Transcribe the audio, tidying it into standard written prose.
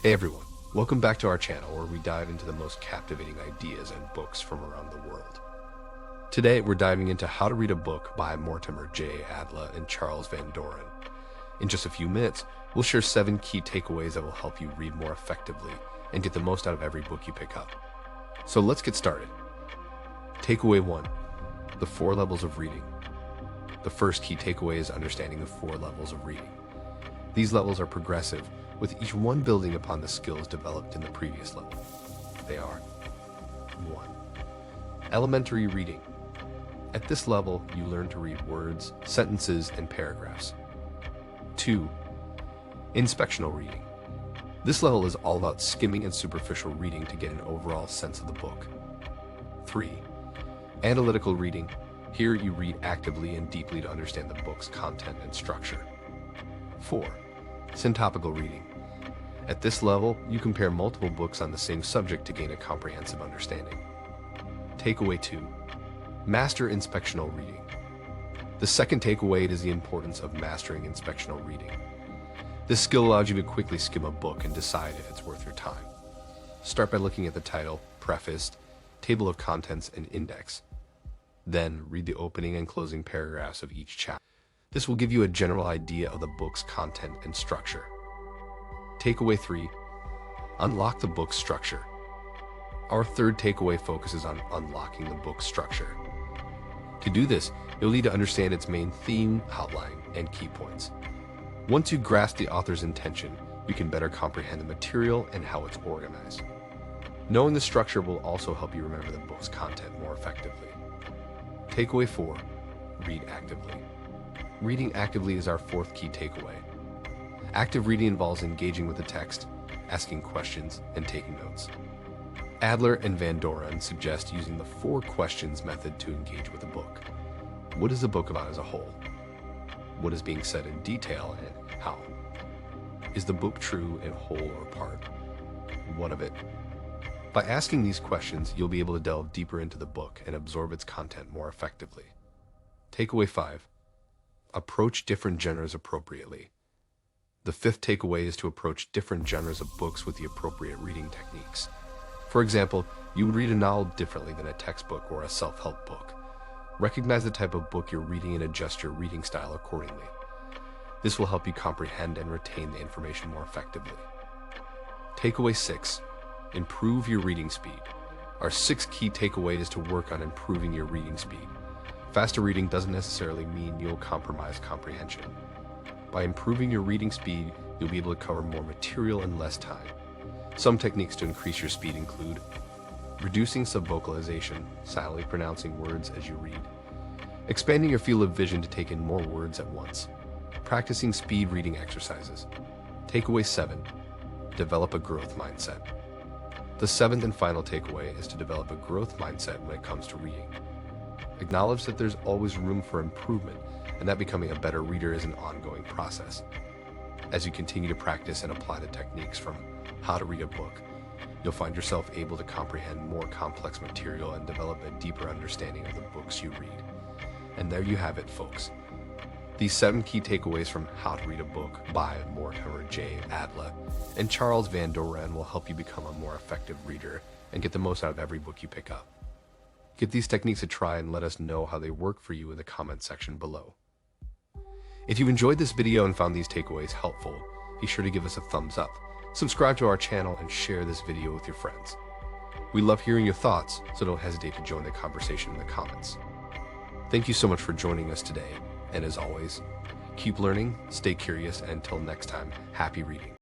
Hey everyone, welcome back to our channel where we dive into the most captivating ideas and books from around the world. Today we're diving into How to Read a Book by Mortimer J, Adler, and Charles Van Doren. In just a few minutes, we'll share 7 key takeaways that will help you read more effectively and get the most out of every book you pick up. So let's get started. Takeaway 1. The 4 levels of reading. The first key takeaway is understanding the 4 levels of reading. These levels are progressive, with each one building upon the skills developed in the previous level. They are 1. Elementary reading. At this level, you learn to read words, sentences, and paragraphs. 2. Inspectional reading. This level is all about skimming and superficial reading to get an overall sense of the book. 3. Analytical reading. Here you read actively and deeply to understand the book's content and structure. 4. Syntopical reading. At this level, you compare multiple books on the same subject to gain a comprehensive understanding. Takeaway 2. Master inspectional reading. The second takeaway is the importance of mastering inspectional reading. This skill allows you to quickly skim a book and decide if it's worth your time. Start by looking at the title, preface, table of contents, and index. Then read the opening and closing paragraphs of each chapter. This will give you a general idea of the book's content and structure. Takeaway 3. Unlock the book's structure. Our third takeaway focuses on unlocking the book's structure. To do this, you'll need to understand its main theme, outline, and key points. Once you grasp the author's intention, you can better comprehend the material and how it's organized. Knowing the structure will also help you remember the book's content more effectively. Takeaway 4. Read actively. Reading actively is our fourth key takeaway. Active reading involves engaging with the text, asking questions, and taking notes. Adler and Van Doren suggest using the 4 questions method to engage with the book. What is the book about as a whole? What is being said in detail and how? Is the book true in whole or part? What of it? By asking these questions, you'll be able to delve deeper into the book and absorb its content more effectively. Takeaway 5. Approach different genres appropriately. The fifth takeaway is to approach different genres of books with the appropriate reading techniques. For example, you would read a novel differently than a textbook or a self-help book. Recognize the type of book you're reading and adjust your reading style accordingly. This will help you comprehend and retain the information more effectively. Takeaway 6. Improve your reading speed. Our 6th key takeaway is to work on improving your reading speed. Faster reading doesn't necessarily mean you'll compromise comprehension. By improving your reading speed, you'll be able to cover more material in less time. Some techniques to increase your speed include reducing subvocalization, silently pronouncing words as you read, expanding your field of vision to take in more words at once, practicing speed reading exercises. Takeaway 7. Develop a growth mindset. The 7th and final takeaway is to develop a growth mindset when it comes to reading. Acknowledge that there's always room for improvement and that becoming a better reader is an ongoing process. As you continue to practice and apply the techniques from How to Read a Book, you'll find yourself able to comprehend more complex material and develop a deeper understanding of the books you read. And there you have it, folks. These 7 key takeaways from How to Read a Book by Mortimer J, Adler, and Charles Van Doren will help you become a more effective reader and get the most out of every book you pick up. Give these techniques a try and let us know how they work for you in the comment section below. If you've enjoyed this video and found these takeaways helpful, be sure to give us a thumbs up, subscribe to our channel, and share this video with your friends. We love hearing your thoughts, so don't hesitate to join the conversation in the comments. Thank you so much for joining us today, and as always, keep learning, stay curious, and until next time, happy reading.